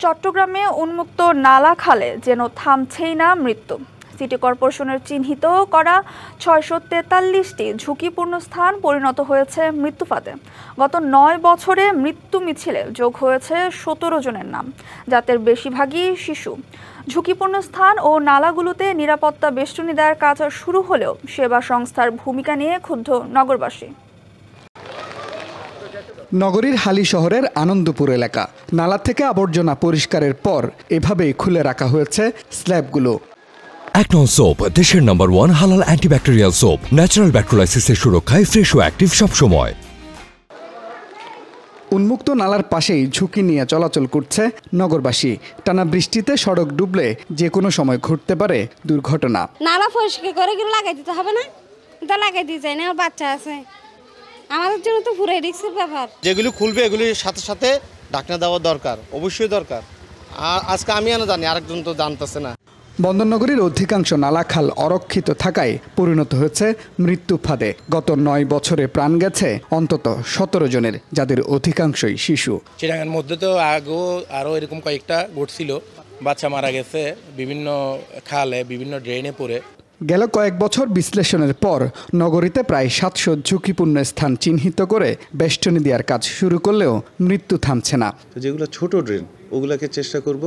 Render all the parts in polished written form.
চট্টগ্রামে উন্মুক্ত নালা খালে যেন থামছেই না মৃত্যু। সিটি কর্পোরেশনের চিহ্নিত করা ৬৪৩টি ঝুঁকিপূর্ণ স্থান পরিণত হয়েছে মৃত্যুফাঁদে। গত ৯ বছরে মৃত্যু মিছিলে যোগ হয়েছে ১৭ জনের নাম, যাদের বেশিরভাগই শিশু। ঝুঁকিপূর্ণ স্থান ও নালাগুলোতে নিরাপত্তা বেষ্টনী দেওয়ার কাজ শুরু হলেও সেবা সংস্থার ভূমিকা নিয়ে ক্ষুব্ধ নগরবাসী। নগরীর হালি শহরের আনন্দপুর এলাকা নালা থেকে আবর্জনা পরিষ্কারের পর এভাবেই খুলে রাখা হয়েছে স্ল্যাবগুলো। একনল সোপ, দেশের নাম্বার 1 হালাল অ্যান্টিব্যাকটেরিয়াল সোপ, ন্যাচারাল ব্যাকটেরিয়ালাইসিসের সুরক্ষায় ফ্রেশ ও অ্যাক্টিভ সবসময়। উন্মুক্ত নালার পাশেই ঝুঁকি নিয়ে চলাচল করছে নগরবাসী। টানা বৃষ্টিতে সড়ক ডুবলে যে কোনো সময় ঘটতে পারে দুর্ঘটনা। নালা পরিষ্কার করে লাগাই দিতে হবে না? এটা লাগাই দিয়ে যায় না, বাচ্চা আছে, আমাদের জন্য তো পুরো রিস্কের ব্যাপার। যেগুলি খুলবে এগুলির সাথে সাথে ঢাকনা দেওয়া দরকার, অবশ্যই দরকার। আর আজকে আমি জানি, আরেকজন তো জানতেছে না। বন্দরনগরীর অধিকাংশ নালাখাল অরক্ষিত থাকায় পরিণত হয়েছে মৃত্যু ফাঁদে। গত ৯ বছরে প্রাণ গেছে অন্তত ১৭ জনের, যাদের অধিকাংশই শিশু। চিটাগাংয়ের মধ্যে তো আরও এরকম কয়েকটা ঘটছিল, বাচ্চা মারা গেছে বিভিন্ন খালে, বিভিন্ন ড্রেনে পড়ে। গেল কয়েক বছর বিশ্লেষণের পর নগরীতে প্রায় ৭০০ ঝুঁকিপূর্ণ স্থান চিহ্নিত করে বেষ্টনী দেওয়ার কাজ শুরু করলেও মৃত্যু থামছে না। যেগুলো ছোট ড্রেন ওগুলোকে চেষ্টা করব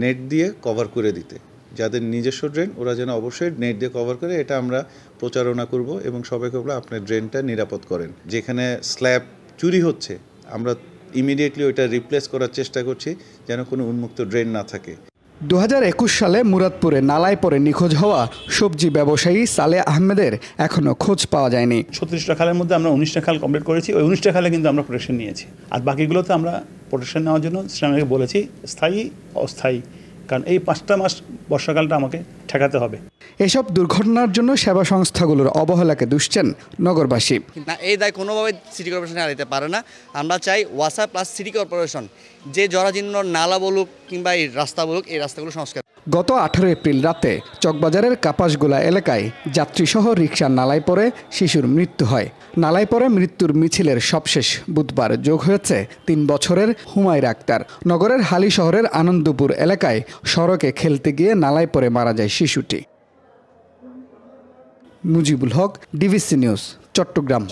নেট দিয়ে কভার করে দিতে। যাদের নিজস্ব ড্রেন ওরা যেন অবশ্যই নেট দিয়ে কভার করে, এটা আমরা প্রচারণা করব এবং সবাইকে বলবো আপনার ড্রেনটা নিরাপদ করেন। যেখানে স্ল্যাব চুরি হচ্ছে আমরা ইমিডিয়েটলি ওইটা রিপ্লেস করার চেষ্টা করছি, যেন কোনো উন্মুক্ত ড্রেন না থাকে। ২০২১ সালে মুরাদপুরে নালায় পড়ে নিখোঁজ হওয়া সবজি ব্যবসায়ী সালেহ আহমেদের এখনও খোঁজ পাওয়া যায়নি। ৩৬টা খালের মধ্যে আমরা ১৯টা খাল কমপ্লিট করেছি, ওই 19টা খালে কিন্তু আমরা প্রোটেকশন নিয়েছি। আর বাকিগুলোতে আমরা প্রোটেকশন নেওয়ার জন্য ইসলামকে বলেছি স্থায়ী অস্থায়ী, কারণ এই 5টা মাস বর্ষাকালটা আমাকে ঠেকাতে হবে। এসব দুর্ঘটনার জন্য সেবা সংস্থাগুলোর অবহেলাকে দুষছেন নগরবাসী। না, এই দায় কোনোভাবে সিটি কর্পোরেশনে আর দিতে পারে না। আমরা চাই ওয়াসা প্লাস সিটি কর্পোরেশন যে জরাজীর্ণ নালা বলুক কিংবা এই রাস্তা বলুক, এই রাস্তাগুলো সংস্কার। গত 18 এপ্রিল রাতে চকবাজারের কাপাসগোলা এলাকায় যাত্রীসহ রিকশার নালায় পড়ে শিশুর মৃত্যু হয়। নালায় পড়ে মৃত্যুর মিছিলের সবশেষ বুধবার যোগ হয়েছে 3 বছরের হুমায়রা আক্তার। নগরের হালি শহরের আনন্দপুর এলাকায় সড়কে খেলতে গিয়ে নালায় পড়ে মারা যায় শিশুটি। Mujibul Haque, DBC news, Chittagong.